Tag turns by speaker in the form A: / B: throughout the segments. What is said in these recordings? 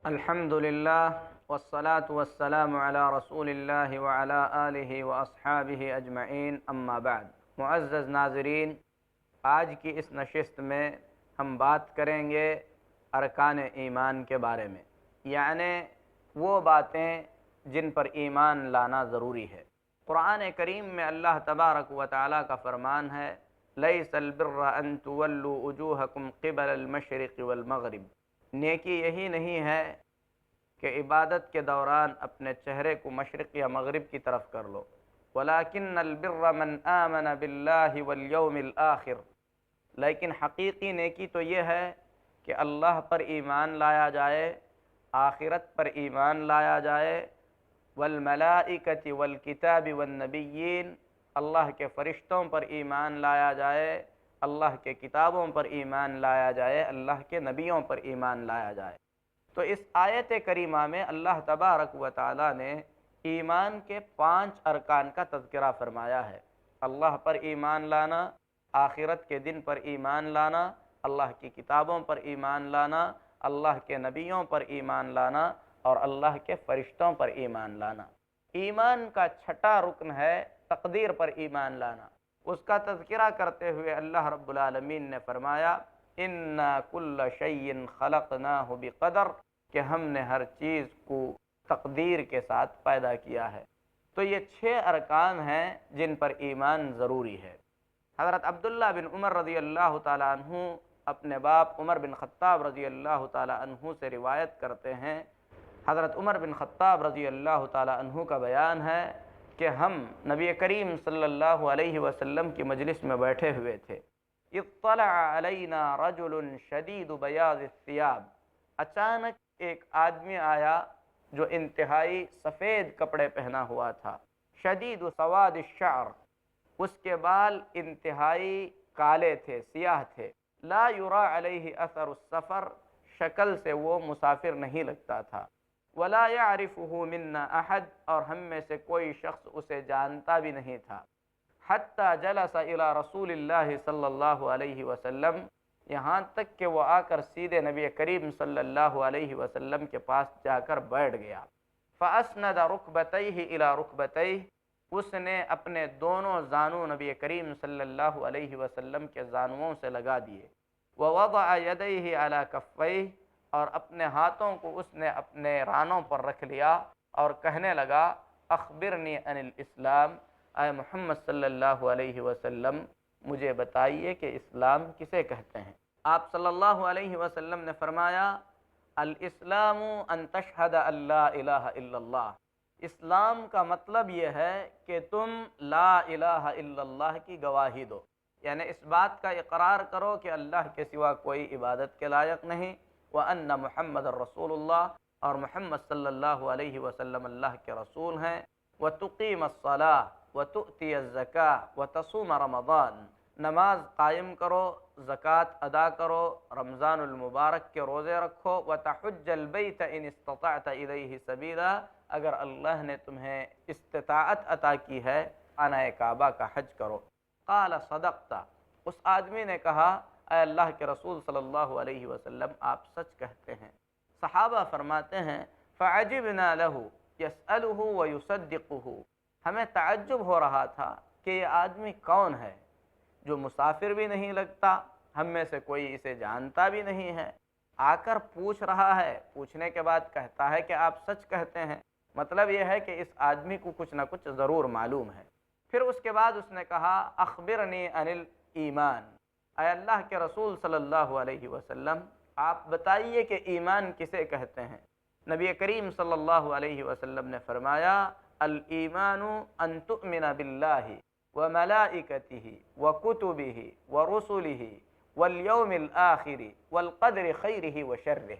A: الحمد للہ والصلاة والسلام علی رسول اللہ وعلی آلہ واصحابہ اجمعین، اما بعد۔ معزز ناظرین، آج کی اس نشست میں ہم بات کریں گے ارکان ایمان کے بارے میں، یعنی وہ باتیں جن پر ایمان لانا ضروری ہے۔ قرآن کریم میں اللہ تبارک و تعالیٰ کا فرمان ہے، لیس البر ان تولوا وجوہکم قبل المشرق والمغرب۔ نیکی یہی نہیں ہے کہ عبادت کے دوران اپنے چہرے کو مشرق یا مغرب کی طرف کر لو، ولیکن البر من آمن باللہ والیوم الآخر، لیکن حقیقی نیکی تو یہ ہے کہ اللہ پر ایمان لایا جائے، آخرت پر ایمان لایا جائے، والملائکۃ والکتاب والنبیین، اللہ کے فرشتوں پر ایمان لایا جائے، اللہ کے کتابوں پر ایمان لایا جائے، اللہ کے نبیوں پر ایمان لایا جائے۔ تو اس آیت کریمہ میں اللہ تبارک و تعالیٰ نے ایمان کے 5 ارکان کا تذکرہ فرمایا ہے۔ اللہ پر ایمان لانا، آخرت کے دن پر ایمان لانا، اللہ کی کتابوں پر ایمان لانا، اللہ کے نبیوں پر ایمان لانا اور اللہ کے فرشتوں پر ایمان لانا۔ ایمان کا 6واں رکن ہے تقدیر پر ایمان لانا۔ اس کا تذکرہ کرتے ہوئے اللہ رب العالمین نے فرمایا، اِنَّا كُلَّ شَيْءٍ خَلَقْنَاهُ بِقَدَرٍ، کہ ہم نے ہر چیز کو تقدیر کے ساتھ پیدا کیا ہے۔ تو یہ 6 ارکان ہیں جن پر ایمان ضروری ہے۔ حضرت عبداللہ بن عمر رضی اللہ تعالیٰ عنہ اپنے باپ عمر بن خطاب رضی اللہ تعالیٰ عنہ سے روایت کرتے ہیں، حضرت عمر بن خطاب رضی اللہ تعالیٰ عنہ کا بیان ہے کہ ہم نبی کریم صلی اللہ علیہ وسلم کی مجلس میں بیٹھے ہوئے تھے، اطلع علینا رجل شدید بیاض الثیاب، اچانک ایک آدمی آیا جو انتہائی سفید کپڑے پہنا ہوا تھا، شدید سواد الشعر، اس کے بال انتہائی کالے تھے، سیاہ تھے، لا یرا علیہ اثر السفر، شکل سے وہ مسافر نہیں لگتا تھا، ولا یعرفہ منا احد، اور ہم میں سے کوئی شخص اسے جانتا بھی نہیں تھا، حتی جلس الی رسول اللہ صلی اللہ علیہ وسلم، یہاں تک کہ وہ آ کر سیدھے نبی کریم صلی اللہ علیہ وسلم کے پاس جا کر بیٹھ گیا، فاسند رکبتیہ الی رکبتیہ، اس نے اپنے دونوں زانوں نبی کریم صلی اللہ علیہ وسلم کے زانوؤں سے لگا دیے، ووضع یدیہ علی کفیہ، اور اپنے ہاتھوں کو اس نے اپنے رانوں پر رکھ لیا اور کہنے لگا، اخبرنی عن الاسلام، اے محمد صلی اللہ علیہ وسلم مجھے بتائیے کہ اسلام کسے کہتے ہیں۔ آپ صلی اللہ علیہ وسلم نے فرمایا، الاسلام ان تشہد ان لا الہ الا اللہ، اسلام کا مطلب یہ ہے کہ تم لا الہ الا اللہ کی گواہی دو، یعنی اس بات کا اقرار کرو کہ اللہ کے سوا کوئی عبادت کے لائق نہیں، وَأَنَّ مُحَمَّدَ الرَّسُولُ اللَّهِ، اور محمد صلی اللہ علیہ وسلم اللہ کے رسول ہیں، وَتُقِيمَ الصَّلَاةَ وَتُؤْتِيَ الزَّكَاةَ وَتَصُومَ رَمَضَانَ، نماز قائم کرو، زکوٰۃ ادا کرو، رمضان المبارک کے روزے رکھو، وَتَحُجَّ الْبَيْتَ إِنِ اسْتَطَعْتَ إِلَيْهِ سَبِيلًا، اگر اللہ نے تمہیں استطاعت عطا کی ہے خانہ کعبہ کا حج کرو۔ قال صدقت، اس آدمی نے کہا، اے اللہ کے رسول صلی اللہ علیہ وسلم آپ سچ کہتے ہیں۔ صحابہ فرماتے ہیں، فعجبنا له يسأله ويصدقه، ہمیں تعجب ہو رہا تھا کہ یہ آدمی کون ہے جو مسافر بھی نہیں لگتا، ہم میں سے کوئی اسے جانتا بھی نہیں ہے، آ کر پوچھ رہا ہے، پوچھنے کے بعد کہتا ہے کہ آپ سچ کہتے ہیں، مطلب یہ ہے کہ اس آدمی کو کچھ نہ کچھ ضرور معلوم ہے۔ پھر اس کے بعد اس نے کہا، اخبرنی عن الایمان، اے اللہ کے رسول صلی اللہ علیہ وسلم آپ بتائیے کہ ایمان کسے کہتے ہیں۔ نبی کریم صلی اللہ علیہ وسلم نے فرمایا، الایمان ان تؤمن باللہ وملائکتہ وکتبہ ورسلہ والیوم الآخر والقدر خیرہ وشرہ،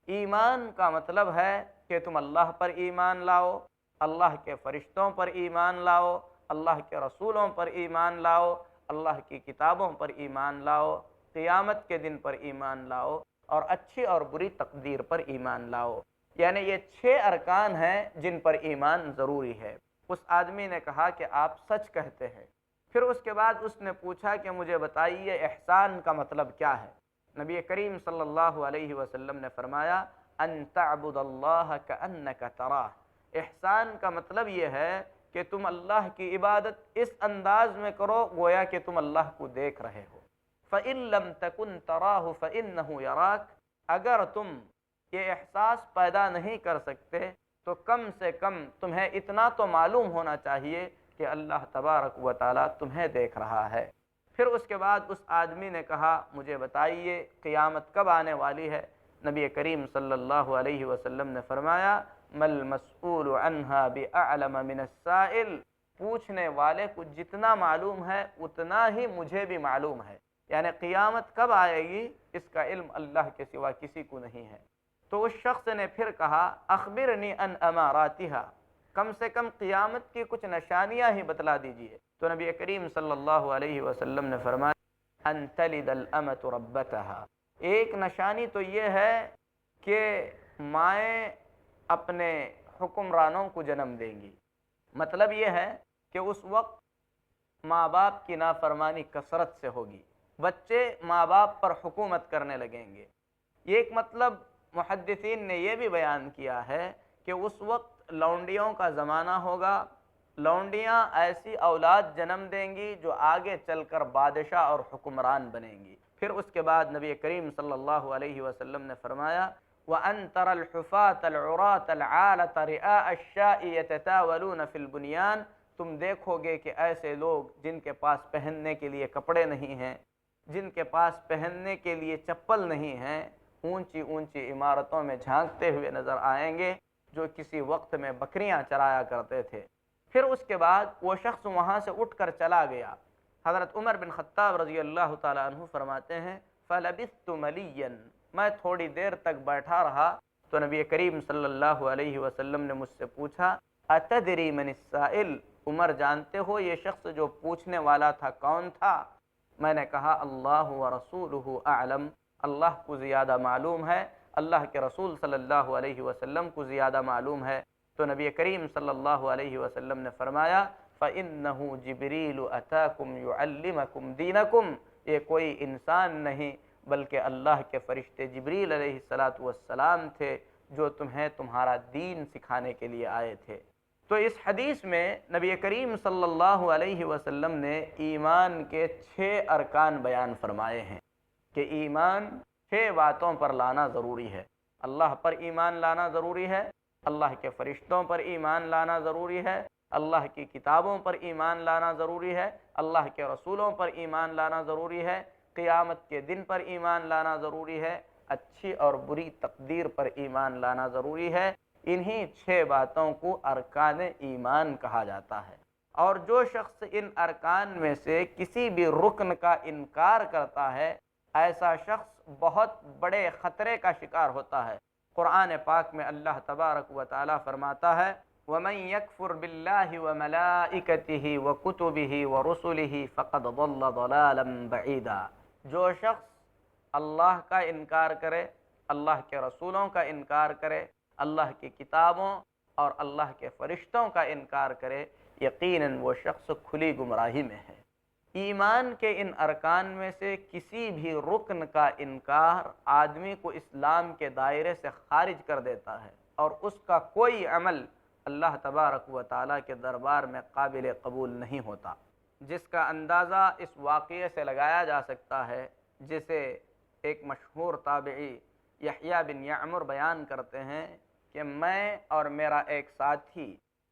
A: ایمان کا مطلب ہے کہ تم اللہ پر ایمان لاؤ، اللہ کے فرشتوں پر ایمان لاؤ، اللہ کے رسولوں پر ایمان لاؤ، اللہ کی کتابوں پر ایمان لاؤ، قیامت کے دن پر ایمان لاؤ، اور اچھی اور بری تقدیر پر ایمان لاؤ۔ یعنی یہ 6 ارکان ہیں جن پر ایمان ضروری ہے۔ اس آدمی نے کہا کہ آپ سچ کہتے ہیں۔ پھر اس کے بعد اس نے پوچھا کہ مجھے بتائیے احسان کا مطلب کیا ہے۔ نبی کریم صلی اللہ علیہ وسلم نے فرمایا، ان تعبد اللہ کأنک تراہ، احسان کا مطلب یہ ہے کہ تم اللہ کی عبادت اس انداز میں کرو گویا کہ تم اللہ کو دیکھ رہے ہو۔ فَإِن لَمْ تَكُنْ تَرَاهُ فَإِنَّهُ يَرَاكَ، اگر تم یہ احساس پیدا نہیں کر سکتے تو کم سے کم تمہیں اتنا تو معلوم ہونا چاہیے کہ اللہ تبارک و تعالیٰ تمہیں دیکھ رہا ہے۔ پھر اس کے بعد اس آدمی نے کہا مجھے بتائیے قیامت کب آنے والی ہے؟ نبی کریم صلی اللہ علیہ وسلم نے فرمایا مل مسئول عنہا بأعلم من السائل، پوچھنے والے کو جتنا معلوم ہے اتنا ہی مجھے بھی معلوم ہے، یعنی قیامت کب آئے گی اس کا علم اللہ کے سوا کسی کو نہیں ہے۔ تو اس شخص نے پھر کہا اخبرنی ان اماراتها، کم سے کم قیامت کی کچھ نشانیاں ہی بتلا دیجئے۔ تو نبی کریم صلی اللہ علیہ وسلم نے فرمایا ان تلد الامۃ ربتها، ایک نشانی تو یہ ہے کہ مائیں اپنے حکمرانوں کو جنم دیں گی، مطلب یہ ہے کہ اس وقت ماں باپ کی نافرمانی کثرت سے ہوگی، بچے ماں باپ پر حکومت کرنے لگیں گے۔ ایک مطلب محدثین نے یہ بھی بیان کیا ہے کہ اس وقت لونڈیوں کا زمانہ ہوگا، لونڈیاں ایسی اولاد جنم دیں گی جو آگے چل کر بادشاہ اور حکمران بنیں گی۔ پھر اس کے بعد نبی کریم صلی اللہ علیہ وسلم نے فرمایا وَأَن تَرَى الْحُفَاةَ الْعُرَاةَ الْعَالَةَ رِئَاءَ الشَّاءِ يَتَتَاوَلُونَ فِي الْبُنْيَانِ، تم دیکھو گے کہ ایسے لوگ جن کے پاس پہننے کے لیے کپڑے نہیں ہیں، جن کے پاس پہننے کے لیے چپل نہیں ہیں، اونچی اونچی عمارتوں میں جھانکتے ہوئے نظر آئیں گے جو کسی وقت میں بکریاں چرایا کرتے تھے۔ پھر اس کے بعد وہ شخص وہاں سے اٹھ کر چلا گیا۔ حضرت عمر بن خطاب رضی اللہ تعالیٰ عنہ فرماتے ہیں فَلَبِثْتُ مَلِيًّا، میں تھوڑی دیر تک بیٹھا رہا تو نبی کریم صلی اللہ علیہ وسلم نے مجھ سے پوچھا اَتَدْرِي مَنِ السَّائِلُ، عمر جانتے ہو یہ شخص جو پوچھنے والا تھا کون تھا؟ میں نے کہا اللہ ورسولہ اعلم، اللہ کو زیادہ معلوم ہے، اللہ کے رسول صلی اللہ علیہ وسلم کو زیادہ معلوم ہے۔ تو نبی کریم صلی اللہ علیہ وسلم نے فرمایا فَإِنَّهُ جِبْرِيلُ أَتَاكُمْ يُعَلِّمَكُمْ دِينَكُمْ، یہ کوئی انسان نہیں بلکہ اللہ کے فرشتے جبریل علیہ السلام تھے جو تمہیں تمہارا دین سکھانے کے لیے آئے تھے۔ تو اس حدیث میں نبی کریم صلی اللہ علیہ وسلم نے ایمان کے 6 ارکان بیان فرمائے ہیں کہ ایمان 6 باتوں پر لانا ضروری ہے۔ اللہ پر ایمان لانا ضروری ہے، اللہ کے فرشتوں پر ایمان لانا ضروری ہے، اللہ کی کتابوں پر ایمان لانا ضروری ہے، اللہ کے رسولوں پر ایمان لانا ضروری ہے، قیامت کے دن پر ایمان لانا ضروری ہے، اچھی اور بری تقدیر پر ایمان لانا ضروری ہے۔ انہی 6 باتوں کو ارکان ایمان کہا جاتا ہے، اور جو شخص ان ارکان میں سے کسی بھی رکن کا انکار کرتا ہے ایسا شخص بہت بڑے خطرے کا شکار ہوتا ہے۔ قرآن پاک میں اللہ تبارک و تعالی فرماتا ہے وَمَن يَكْفُرْ بِاللَّهِ وَمَلَائِكَتِهِ وَكُتُبِهِ وَرُسُلِهِ فَقَدْ ضَلَّ ضَلَالًا بَعِيدًا، جو شخص اللہ کا انکار کرے، اللہ کے رسولوں کا انکار کرے، اللہ کی کتابوں اور اللہ کے فرشتوں کا انکار کرے، یقیناً وہ شخص کھلی گمراہی میں ہے۔ ایمان کے ان ارکان میں سے کسی بھی رکن کا انکار آدمی کو اسلام کے دائرے سے خارج کر دیتا ہے، اور اس کا کوئی عمل اللہ تبارک و تعالیٰ کے دربار میں قابل قبول نہیں ہوتا، جس کا اندازہ اس واقعے سے لگایا جا سکتا ہے جسے ایک مشہور تابعی یحییٰ بن یعمر بیان کرتے ہیں کہ میں اور میرا ایک ساتھی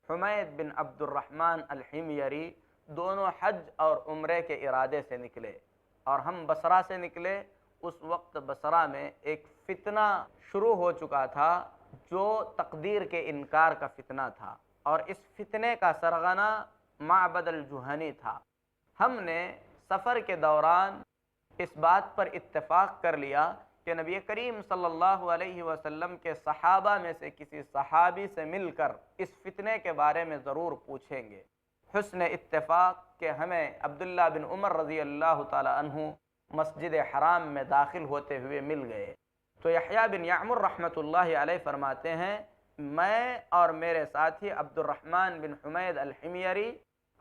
A: حمید بن عبد الرحمن الحمیری دونوں حج اور عمرے کے ارادے سے نکلے، اور ہم بصرہ سے نکلے۔ اس وقت بصرہ میں ایک فتنہ شروع ہو چکا تھا جو تقدیر کے انکار کا فتنہ تھا، اور اس فتنے کا سرغنہ معبد الجہنی تھا۔ ہم نے سفر کے دوران اس بات پر اتفاق کر لیا کہ نبی کریم صلی اللہ علیہ وسلم کے صحابہ میں سے کسی صحابی سے مل کر اس فتنے کے بارے میں ضرور پوچھیں گے۔ حسن اتفاق کہ ہمیں عبداللہ بن عمر رضی اللہ تعالی عنہ مسجد حرام میں داخل ہوتے ہوئے مل گئے۔ تو یحییٰ بن یعمر رحمۃ اللہ علیہ فرماتے ہیں میں اور میرے ساتھی عبد الرحمن بن حمید الحمیری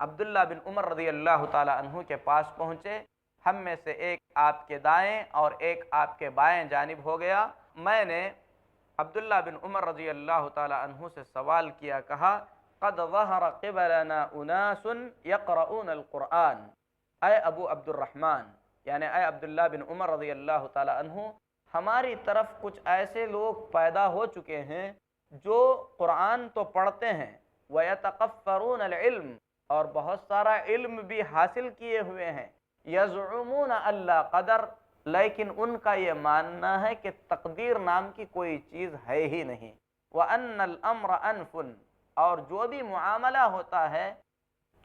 A: عبداللہ بن عمر رضی اللہ تعالی عنہ کے پاس پہنچے۔ ہم میں سے ایک آپ کے دائیں اور ایک آپ کے بائیں جانب ہو گیا۔ میں نے عبداللہ بن عمر رضی اللہ تعالی عنہ سے سوال کیا، کہا قد ظہر قبلنا اناس یقرؤون القرآن، اے ابو عبد الرحمن، یعنی اے عبداللہ بن عمر رضی اللہ تعالی عنہ، ہماری طرف کچھ ایسے لوگ پیدا ہو چکے ہیں جو قرآن تو پڑھتے ہیں، وَيَتَقَفَّرُونَ الْعِلْمِ، اور بہت سارا علم بھی حاصل کیے ہوئے ہیں، يَزْعُمُونَ أَلَّا قَدَرَ، لیکن ان کا یہ ماننا ہے کہ تقدیر نام کی کوئی چیز ہے ہی نہیں، وَأَنَّ الْأَمْرَ أَنْفٌ، اور جو بھی معاملہ ہوتا ہے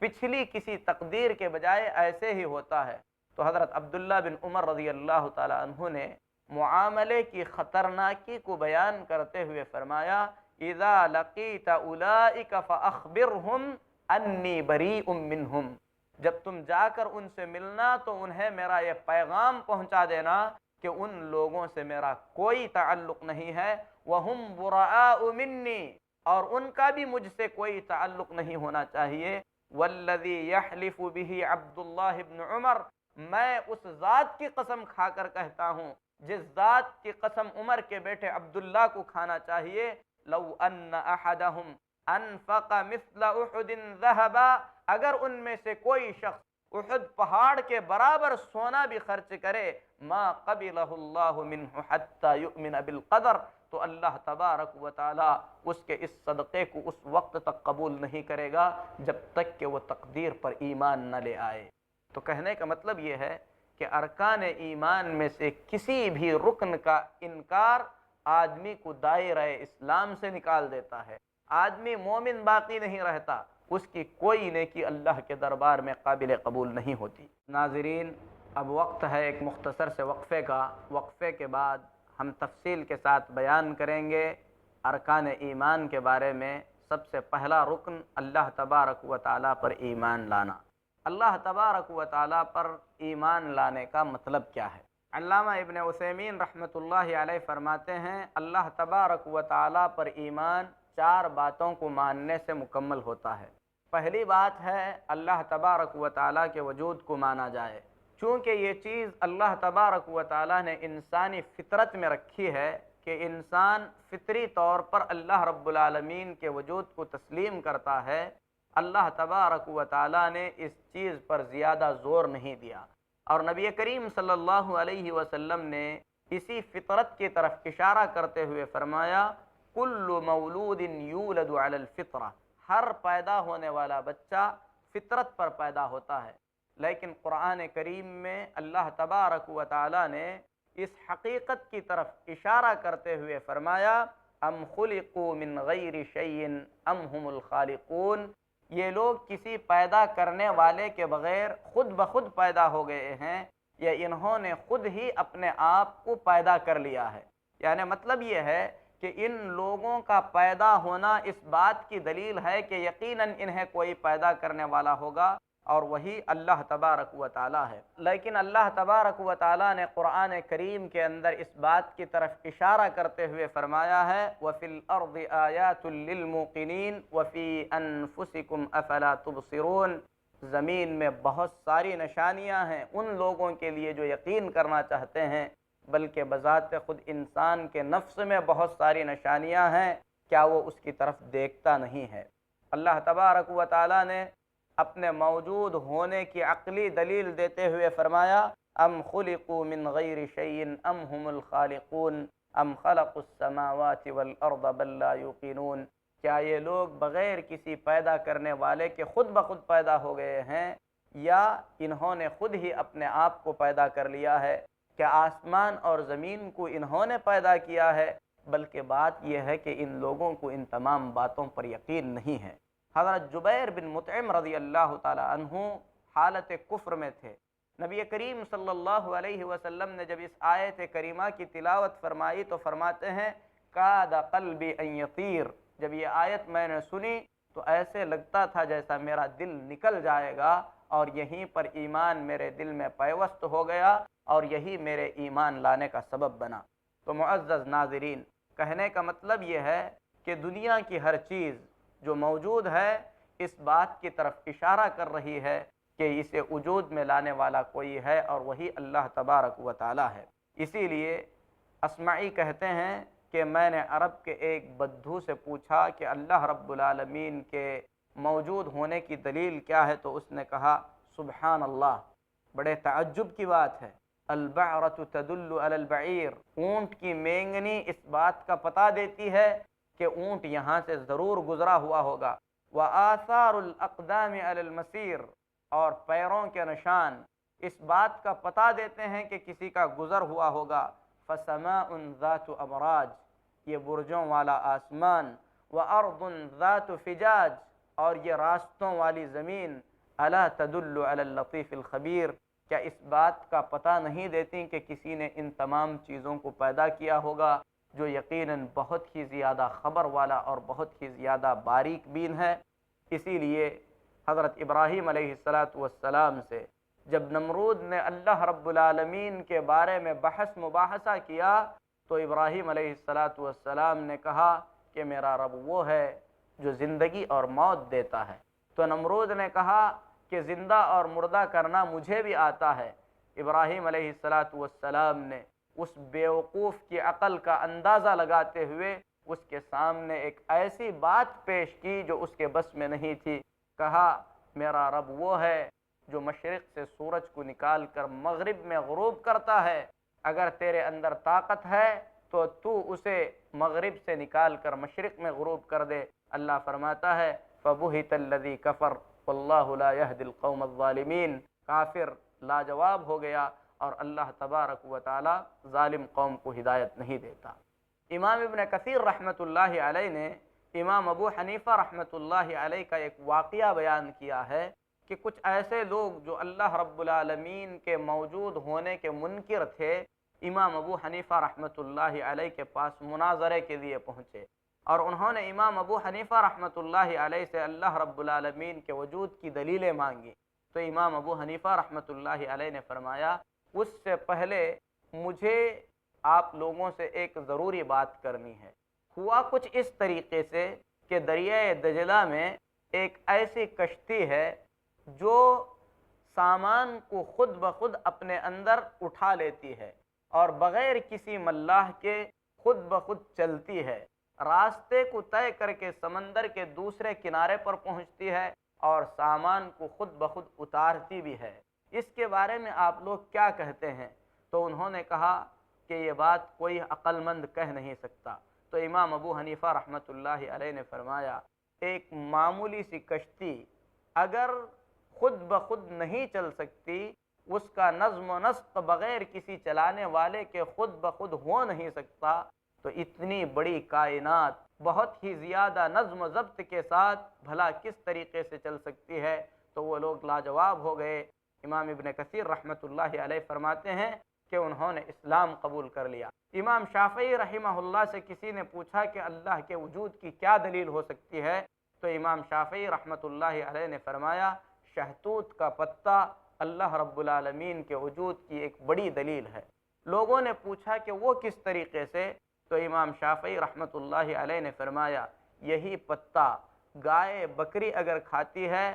A: پچھلی کسی تقدیر کے بجائے ایسے ہی ہوتا ہے۔ تو حضرت عبداللہ بن عمر رضی اللہ تعالی عنہ نے معاملے کی خطرناکی کو بیان کرتے ہوئے فرمایا، اذا لقیت اولئک فاخبرہم انی بریء منہم، جب تم جا کر ان سے ملنا تو انہیں میرا یہ پیغام پہنچا دینا کہ ان لوگوں سے میرا کوئی تعلق نہیں ہے، وہم براء منی، اور ان کا بھی مجھ سے کوئی تعلق نہیں ہونا چاہیے، والذی یحلف بہ عبداللہ بن عمر، میں اس ذات کی قسم کھا کر کہتا ہوں جس ذات کی قسم عمر کے بیٹے عبداللہ کو کھانا چاہیے، لو ان احدہم انفق مثل احد ذہبا، اگر ان میں سے کوئی شخص احد پہاڑ کے برابر سونا بھی خرچ کرے، ما قبلہ اللہ منہ حتی یؤمن بالقدر، تو اللہ تبارک و تعالی اس کے اس صدقے کو اس وقت تک قبول نہیں کرے گا جب تک کہ وہ تقدیر پر ایمان نہ لے آئے۔ تو کہنے کا مطلب یہ ہے کہ ارکان ایمان میں سے کسی بھی رکن کا انکار آدمی کو دائرہ اسلام سے نکال دیتا ہے، آدمی مومن باقی نہیں رہتا، اس کی کوئی نیکی اللہ کے دربار میں قابل قبول نہیں ہوتی۔ ناظرین، اب وقت ہے ایک مختصر سے وقفے کا، وقفے کے بعد ہم تفصیل کے ساتھ بیان کریں گے ارکان ایمان کے بارے میں۔ سب سے پہلا رکن اللہ تبارک و تعالیٰ پر ایمان لانا۔ اللہ تبارک و تعالیٰ پر ایمان لانے کا مطلب کیا ہے؟ علامہ ابن عثیمین رحمۃ اللہ علیہ فرماتے ہیں، اللہ تبارک و تعالیٰ پر ایمان 4 باتوں کو ماننے سے مکمل ہوتا ہے۔ پہلی بات ہے اللہ تبارک و تعالیٰ کے وجود کو مانا جائے، چونکہ یہ چیز اللہ تبارک و تعالیٰ نے انسانی فطرت میں رکھی ہے کہ انسان فطری طور پر اللہ رب العالمین کے وجود کو تسلیم کرتا ہے۔ اللہ تبارک و تعالیٰ نے اس چیز پر زیادہ زور نہیں دیا، اور نبی کریم صلی اللہ علیہ وسلم نے اسی فطرت کی طرف اشارہ کرتے ہوئے فرمایا، کل مولود یولد علی الفطرہ، ہر پیدا ہونے والا بچہ فطرت پر پیدا ہوتا ہے۔ لیکن قرآن کریم میں اللہ تبارک و تعالیٰ نے اس حقیقت کی طرف اشارہ کرتے ہوئے فرمایا، ام خلقوا من غیر شیء ام هم الخالقون، یہ لوگ کسی پیدا کرنے والے کے بغیر خود بخود پیدا ہو گئے ہیں، یا انہوں نے خود ہی اپنے آپ کو پیدا کر لیا ہے۔ یعنی مطلب یہ ہے کہ ان لوگوں کا پیدا ہونا اس بات کی دلیل ہے کہ یقیناً انہیں کوئی پیدا کرنے والا ہوگا، اور وہی اللہ تبارک و تعالیٰ ہے۔ لیکن اللہ تبارک و تعالیٰ نے قرآن کریم کے اندر اس بات کی طرف اشارہ کرتے ہوئے فرمایا ہے، وَفِي الْأَرْضِ آيَاتٌ لِّلْمُوقِنِينَ وَفِي أَنفُسِكُمْ أَفَلَا تُبْصِرُونَ، زمین میں بہت ساری نشانیاں ہیں ان لوگوں کے لیے جو یقین کرنا چاہتے ہیں، بلکہ بذات خود انسان کے نفس میں بہت ساری نشانیاں ہیں، کیا وہ اس کی طرف دیکھتا نہیں ہے؟ اللہ تبارک و تعالیٰ نے اپنے موجود ہونے کی عقلی دلیل دیتے ہوئے فرمایا، ام خلقوا من غیر شیء ام هم الخالقون ام خلقوا السماوات والارض بل لا یوقنون، کیا یہ لوگ بغیر کسی پیدا کرنے والے کے خود بخود پیدا ہو گئے ہیں، یا انہوں نے خود ہی اپنے آپ کو پیدا کر لیا ہے؟ کیا آسمان اور زمین کو انہوں نے پیدا کیا ہے؟ بلکہ بات یہ ہے کہ ان لوگوں کو ان تمام باتوں پر یقین نہیں ہے۔ حضرت جبیر بن مطعم رضی اللہ تعالی عنہ حالت کفر میں تھے۔ نبی کریم صلی اللہ علیہ وسلم نے جب اس آیت کریمہ کی تلاوت فرمائی تو فرماتے ہیں، کاد قلبی ان یطیر، جب یہ آیت میں نے سنی تو ایسے لگتا تھا جیسا میرا دل نکل جائے گا، اور یہیں پر ایمان میرے دل میں پیوست ہو گیا، اور یہی میرے ایمان لانے کا سبب بنا۔ تو معزز ناظرین، کہنے کا مطلب یہ ہے کہ دنیا کی ہر چیز جو موجود ہے اس بات کی طرف اشارہ کر رہی ہے کہ اسے وجود میں لانے والا کوئی ہے، اور وہی اللہ تبارک و تعالی ہے۔ اسی لیے اصمعی کہتے ہیں کہ میں نے عرب کے ایک بدھو سے پوچھا کہ اللہ رب العالمین کے موجود ہونے کی دلیل کیا ہے، تو اس نے کہا سبحان اللہ، بڑے تعجب کی بات ہے، البعرۃ تدل علی البعیر، اونٹ کی مینگنی اس بات کا پتہ دیتی ہے کہ اونٹ یہاں سے ضرور گزرا ہوا ہوگا، وآثار الاقدام علی المسیر، اور پیروں کے نشان اس بات کا پتہ دیتے ہیں کہ کسی کا گزر ہوا ہوگا، فسماء ذات ابراج، یہ برجوں والا آسمان، وارض ذات فجاج، اور یہ راستوں والی زمین، الا تدل علی اللطیف الخبیر، کیا اس بات کا پتہ نہیں دیتی کہ کسی نے ان تمام چیزوں کو پیدا کیا ہوگا جو یقیناً بہت ہی زیادہ خبر والا اور بہت ہی زیادہ باریک بین ہے۔ اسی لیے حضرت ابراہیم علیہ السلام سے جب نمرود نے اللہ رب العالمین کے بارے میں بحث مباحثہ کیا تو ابراہیم علیہ السلام نے کہا کہ میرا رب وہ ہے جو زندگی اور موت دیتا ہے، تو نمرود نے کہا کہ زندہ اور مردہ کرنا مجھے بھی آتا ہے۔ ابراہیم علیہ السلام نے اس بیوقوف کی عقل کا اندازہ لگاتے ہوئے اس کے سامنے ایک ایسی بات پیش کی جو اس کے بس میں نہیں تھی، کہا میرا رب وہ ہے جو مشرق سے سورج کو نکال کر مغرب میں غروب کرتا ہے، اگر تیرے اندر طاقت ہے تو تو اسے مغرب سے نکال کر مشرق میں غروب کر دے۔ اللہ فرماتا ہے فَبُهِتَ الَّذِي كَفَرَ وَاللَّهُ لَا يَهْدِي الْقَوْمَ الظَّالِمِينَ، کافر لاجواب ہو گیا اور اللہ تبارک و تعالی ظالم قوم کو ہدایت نہیں دیتا۔ امام ابن کثیر رحمۃ اللہ علیہ نے امام ابو حنیفہ رحمۃ اللہ علیہ کا ایک واقعہ بیان کیا ہے کہ کچھ ایسے لوگ جو اللہ رب العالمین کے موجود ہونے کے منکر تھے، امام ابو حنیفہ رحمۃ اللہ علیہ کے پاس مناظرے کے لیے پہنچے، اور انہوں نے امام ابو حنیفہ رحمۃ اللہ علیہ سے اللہ رب العالمین کے وجود کی دلیلیں مانگی، تو امام ابو حنیفہ رحمۃ اللہ علیہ نے فرمایا اس سے پہلے مجھے آپ لوگوں سے ایک ضروری بات کرنی ہے۔ ہوا کچھ اس طریقے سے کہ دریائے دجلہ میں ایک ایسی کشتی ہے جو سامان کو خود بخود اپنے اندر اٹھا لیتی ہے اور بغیر کسی ملاح کے خود بخود چلتی ہے، راستے کو طے کر کے سمندر کے دوسرے کنارے پر پہنچتی ہے اور سامان کو خود بخود اتارتی بھی ہے، اس کے بارے میں آپ لوگ کیا کہتے ہیں؟ تو انہوں نے کہا کہ یہ بات کوئی عقل مند کہہ نہیں سکتا۔ تو امام ابو حنیفہ رحمۃ اللہ علیہ نے فرمایا ایک معمولی سی کشتی اگر خود بخود نہیں چل سکتی، اس کا نظم و نسق بغیر کسی چلانے والے کے خود بخود ہو نہیں سکتا، تو اتنی بڑی کائنات بہت ہی زیادہ نظم و ضبط کے ساتھ بھلا کس طریقے سے چل سکتی ہے؟ تو وہ لوگ لاجواب ہو گئے۔ امام ابن کثیر رحمۃ اللہ علیہ فرماتے ہیں کہ انہوں نے اسلام قبول کر لیا۔ امام شافعی رحمہ اللہ سے کسی نے پوچھا کہ اللہ کے وجود کی کیا دلیل ہو سکتی ہے؟ تو امام شافعی رحمۃ اللہ علیہ نے فرمایا شہتوت کا پتا اللہ رب العالمین کے وجود کی ایک بڑی دلیل ہے۔ لوگوں نے پوچھا کہ وہ کس طریقے سے؟ تو امام شافعی رحمۃ اللہ علیہ نے فرمایا یہی پتا گائے بکری اگر کھاتی ہے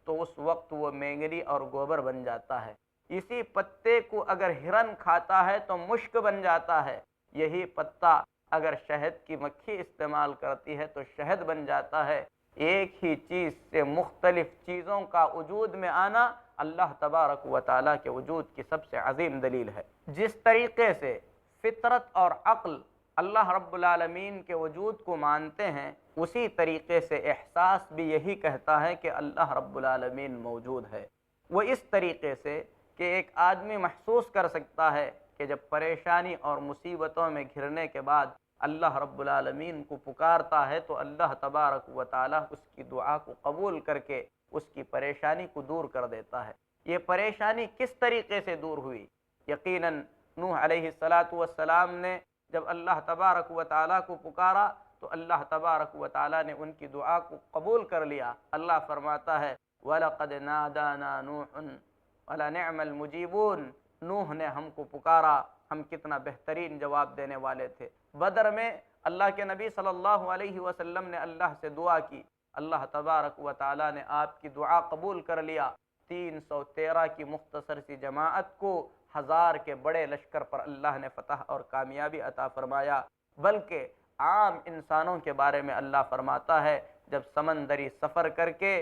A: تو اس وقت وہ مینگنی اور گوبر بن جاتا ہے، اسی پتے کو اگر ہرن کھاتا ہے تو مشک بن جاتا ہے، یہی پتا اگر شہد کی مکھی استعمال کرتی ہے تو شہد بن جاتا ہے۔ ایک ہی چیز سے مختلف چیزوں کا وجود میں آنا اللہ تبارک و تعالیٰ کے وجود کی سب سے عظیم دلیل ہے۔ جس طریقے سے فطرت اور عقل اللہ رب العالمین کے وجود کو مانتے ہیں، اسی طریقے سے احساس بھی یہی کہتا ہے کہ اللہ رب العالمین موجود ہے۔ وہ اس طریقے سے کہ ایک آدمی محسوس کر سکتا ہے کہ جب پریشانی اور مصیبتوں میں گھرنے کے بعد اللہ رب العالمین کو پکارتا ہے تو اللہ تبارک و تعالیٰ اس کی دعا کو قبول کر کے اس کی پریشانی کو دور کر دیتا ہے۔ یہ پریشانی کس طریقے سے دور ہوئی؟ یقیناً نوح علیہ السلام نے جب اللہ تبارک و تعالیٰ کو پکارا تو اللہ تبارک و تعالیٰ نے ان کی دعا کو قبول کر لیا۔ اللہ فرماتا ہے وَلَقَدْ نَادَانَا نُوحٌ وَلَنِعْمَ الْمُجِيبُونَ، نوح نے ہم کو پکارا، ہم کتنا بہترین جواب دینے والے تھے۔ بدر میں اللہ کے نبی صلی اللہ علیہ وسلم نے اللہ سے دعا کی، اللہ تبارک و تعالیٰ نے آپ کی دعا قبول کر لیا۔ 313 کی مختصر سی جماعت کو 1000 کے بڑے لشکر پر اللہ نے فتح اور کامیابی عطا فرمایا۔ بلکہ عام انسانوں کے بارے میں اللہ فرماتا ہے جب سمندری سفر کر کے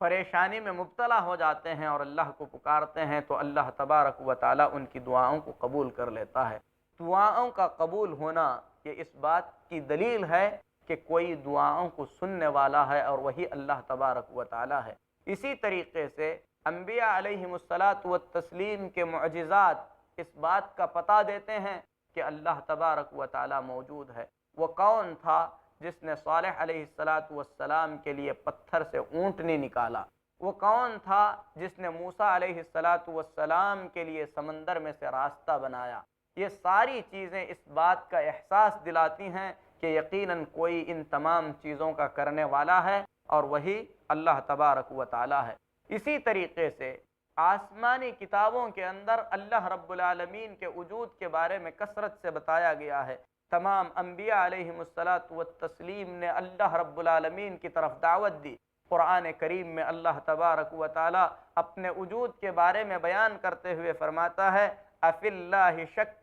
A: پریشانی میں مبتلا ہو جاتے ہیں اور اللہ کو پکارتے ہیں تو اللہ تبارک و تعالیٰ ان کی دعاؤں کو قبول کر لیتا ہے۔ دعاؤں کا قبول ہونا یہ اس بات کی دلیل ہے کہ کوئی دعاؤں کو سننے والا ہے اور وہی اللہ تبارک و تعالیٰ ہے۔ اسی طریقے سے انبیاء علیہم الصلاۃ والتسلیم کے معجزات اس بات کا پتہ دیتے ہیں کہ اللہ تبارک و تعالیٰ موجود ہے۔ وہ کون تھا جس نے صالح علیہ الصلاۃ والسلام کے لیے پتھر سے اونٹنی نکالا؟ وہ کون تھا جس نے موسیٰ علیہ الصلاۃ والسلام کے لیے سمندر میں سے راستہ بنایا؟ یہ ساری چیزیں اس بات کا احساس دلاتی ہیں کہ یقیناً کوئی ان تمام چیزوں کا کرنے والا ہے اور وہی اللہ تبارک و تعالیٰ ہے۔ اسی طریقے سے آسمانی کتابوں کے اندر اللہ رب العالمین کے وجود کے بارے میں کثرت سے بتایا گیا ہے۔ تمام انبیاء علیہم الصلاۃ والتسلیم نے اللہ رب العالمین کی طرف دعوت دی۔ قرآن کریم میں اللہ تبارک و تعالیٰ اپنے وجود کے بارے میں بیان کرتے ہوئے فرماتا ہے افی اللہ شک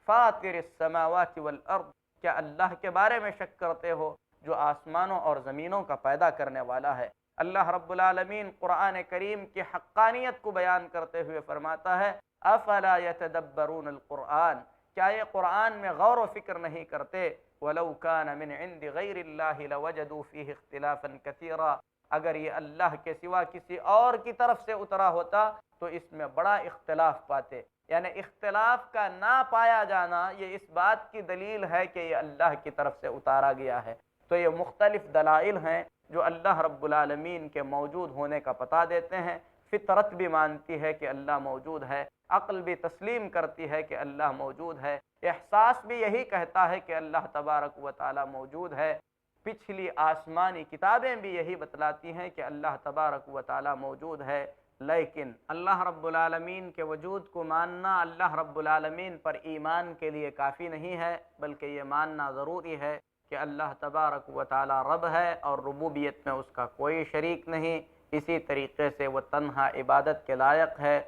A: فاطر السماوات والارض، کیا اللہ کے بارے میں شک کرتے ہو جو آسمانوں اور زمینوں کا پیدا کرنے والا ہے؟ اللہ رب العالمین قرآن کریم کی حقانیت کو بیان کرتے ہوئے فرماتا ہے افلا یتدبرون القرآن، کیا یہ قرآن میں غور و فکر نہیں کرتے؟ وَلَوْ كَانَ مِنْ عِنْدِ غَيْرِ اللَّهِ لَوَجَدُوا فِيهِ اخْتِلَافًا كَثِيرًا، اگر یہ اللہ کے سوا کسی اور کی طرف سے اترا ہوتا تو اس میں بڑا اختلاف پاتے۔ یعنی اختلاف کا نہ پایا جانا یہ اس بات کی دلیل ہے کہ یہ اللہ کی طرف سے اتارا گیا ہے۔ تو یہ مختلف دلائل ہیں جو اللہ رب العالمین کے موجود ہونے کا پتہ دیتے ہیں۔ فطرت بھی مانتی ہے کہ اللہ موجود ہے، عقل بھی تسلیم کرتی ہے کہ اللہ موجود ہے، احساس بھی یہی کہتا ہے کہ اللہ تبارک و تعالی موجود ہے۔ پچھلی آسمانی کتابیں بھی یہی بتلاتی ہیں کہ اللہ تبارک و تعالی موجود ہے۔ لیکن اللہ رب العالمین کے وجود کو ماننا اللہ رب العالمین پر ایمان کے لیے کافی نہیں ہے، بلکہ یہ ماننا ضروری ہے کہ اللہ تبارک و تعالی رب ہے اور ربوبیت میں اس کا کوئی شریک نہیں۔ اسی طریقے سے وہ تنہا عبادت کے لائق ہے